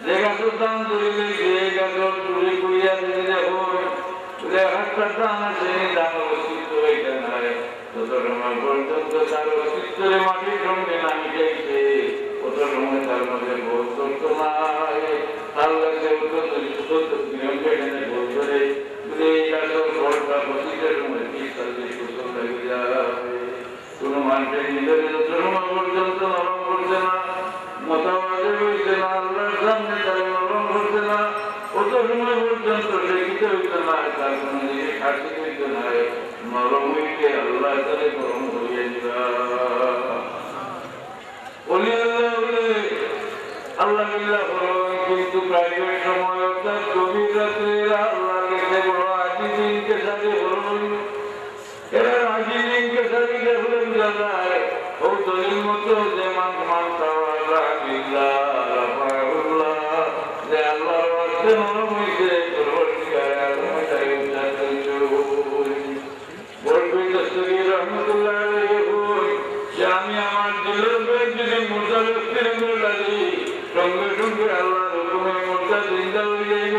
Llega soltanto le piega, le cugliate di lavoro, le raccattane se ne danno lo scritto ai canali, potremmo portare lo scritto le mani con le mani che potremmo metterlo del volto, tornare alla seconda di sotto di non che ne voltare, le caso porta così che non è vista di questo da guidare, tu non mantieni le torno portando la portana, মোতাবাদে হইতে না আল্লাহর সামনে তার নরম হইতে না অত সময় পর্যন্ত দেখিতে হইতে না তার কোনো জিনিস খাটতে হইতে না নরম হইতে আল্লাহ তারে গরম হইয়া দিবা বলি আল্লাহ বলে আল্লাহ বিল্লাহ করবেন কিন্তু প্রাইভেট সময় অর্থাৎ গভীর রাত্রে আল্লাহ গেছে বড় আজি দিনকে সাথে বলুন এরা আজি দিনকে সাথে দেখলে বোঝা যায় ও দলিল মতো যে মান আল্লাহ যে আল্লাহ নরম হয়েছে বলবি দস্তগীর রহমতুল্লাহ যে আমি আমার দিলের যদি মোর্চা ব্যক্তির লাগি সঙ্গে সঙ্গে আল্লাহ রকমের মোর্চা চিন্তা হয়ে যাইব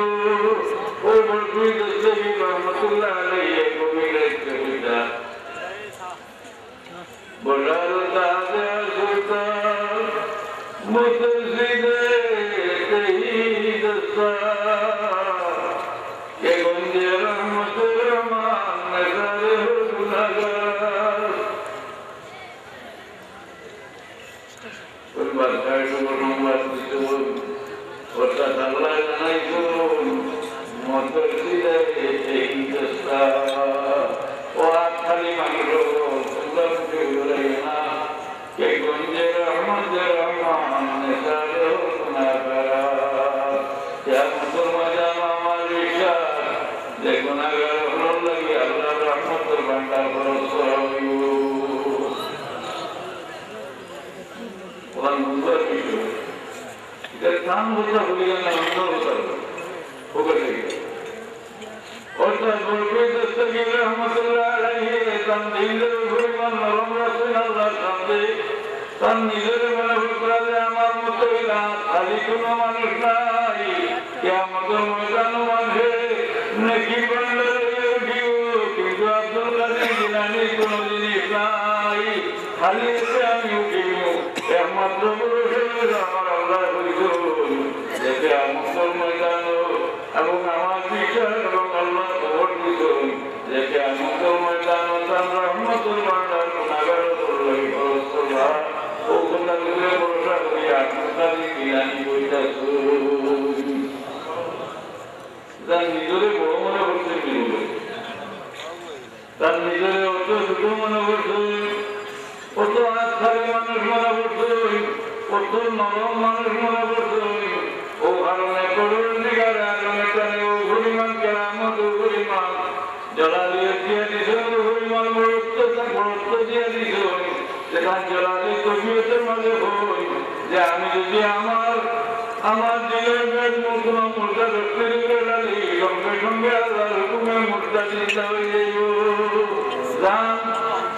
ও বলবি দস্তগীর রহমতুল্লাহ কবির কবিতা বলার তাজা সুলতান মুতসিদে তেহি দস্তা কে গঞ্জে রহমতুর রহমান নজরে গুনাহগার কুরবান কায় সুবহানাল্লাহ দিতুন অর্থাৎ আল্লাহ জানাইতুন মুতসিদে তেহি দস্তা ও খালি মাত্র que gunje rahmat rahman nesare gunagara ya musulman amar isha de gunagara hol lagi Allah rahmatur bandar borosayu Quran bundar bicho idhar kaam hota hoga na andar hota hoga nahi অর্থাৎ বলবে দস্তগীর রহমতুল্লাহ আলাইহি তার দিলের উপরে নরম রাখেন আল্লাহর সামনে তার নিজের মনে করে আমার মতো না খালি কোনো মানুষ নাই কিয়ামতের ময়দানে মাঝে নেকি বন্ধের উঠিও কিন্তু আব্দুল কাদের জিলানী কোনো জিনিস নাই খালি এসে আমি উঠিব একমাত্র পুরুষের আমার আল্লাহ বলছেন যে কিয়ামতের ময়দানে এবং আমার বিচার এবং আল্লাহ খবর দিতেন যে কিয়ামতের ময়দানে তার রহমতুল ভান্ডার গুনাহগার করলেই ফরজুল্লাহ ও গুনাহগুলো ভরসা করি আত্মকারী জ্ঞানী বইতাছুন তার নিজরে বড় মনে করছে বিরুদ্ধে তার নিজরে অত ছোট মনে করছে কত আত্মারী মানুষ মনে করছে কত নরম মানুষ মনে করছে ও কারণে করুন দিগারে আগুনে টানে ও পরিমাণ কেরামত ও পরিমাণ জলালিয়ে দিয়ে দিছে ও পরিমাণ বড়ত্ব দিয়ে দিছে যেখানে জলালি কবিয়তের মাঝে হই যে আমি যদি আমার দিলের বেদ মুখন মুর্দা ব্যক্তি লালি সঙ্গে সঙ্গে আল্লাহর হুকুমে মুর্দা চিন্তা হয়ে যাইব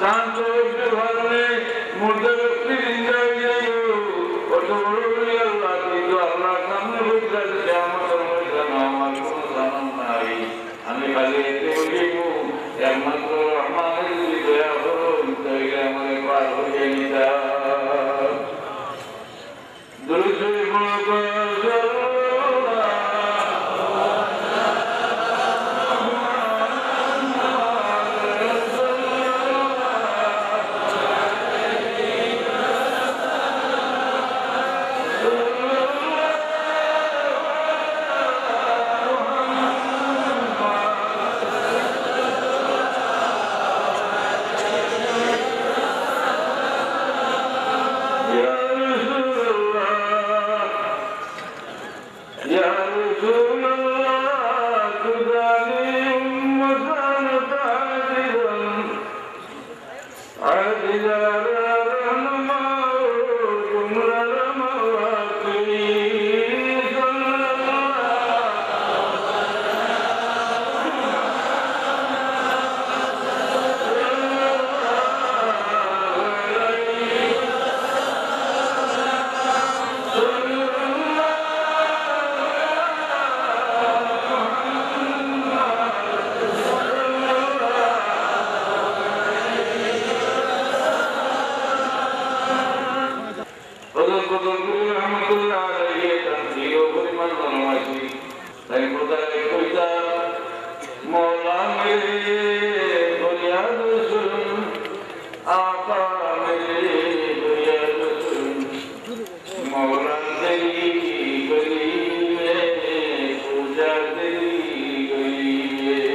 জান তো একটু ভালো মুর্দা ব্যক্তি চিন্তা হয়ে যাইব কত বড় বলি আল্লাহ কিন্তু আল্লাহ সামনে বুঝতে আমার আমার কোনো জানান নাই আমি খালি এতে বলিব একমাত্র রহমানের যদি দয়া করুন তাহলে আমাকে পার হয়ে নিতা দুরুদ मौला मेरे बुनियाद सुन, आका मेरे बुनियाद सुन, मौला तेरी गली में पूजा तेरी गली में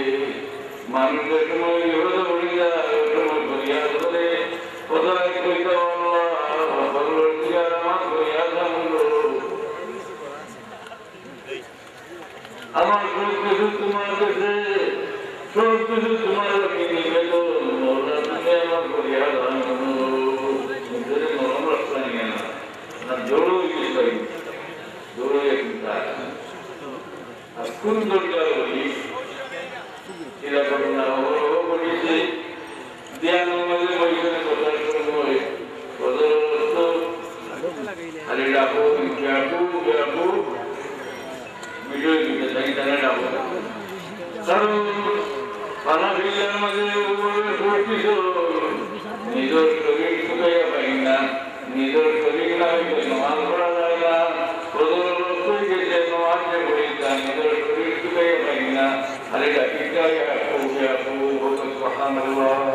मानव तुम्हें विरोध बढ़िया तुम्हें बुनियाद करे खुदा कोई तो अल्लाह परवरदिगार আমার बुनियाद हमलो আমার সব কিছু তোমার কাছে সব কিছু তোমার কাছে নিবেদন মৌলা তুমি আমার বুনিয়াদ हमलो मुझे नरम रास्ता नहीं है ना जोड़ो ये सही जोड़ो एक इंसान अब कुन जोड़कर बोली इधर करना हो बोली से ध्यान में वही ने सोचा करो तो अरे डाको वीडियो की सही तरह डाको करो खाना खिलाने में वो रोटी जो निजर शरीर को क्या पाएंगा निजर शरीर ना भी नमाज पढ़ा जाएगा बदल कोई के लिए नमाज में पढ़ेगा निजर शरीर को क्या पाएंगा अरे डाकिका या वो सुभान अल्लाह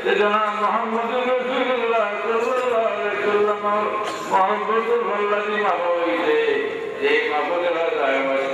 যে জনাব মুহাম্মদুর রাসূলুল্লাহ সাল্লাল্লাহু আলাইহি ওয়াসাল্লাম মহব্বতুল আল্লাহি মাহবুবে এই মাহবুবের দায়মত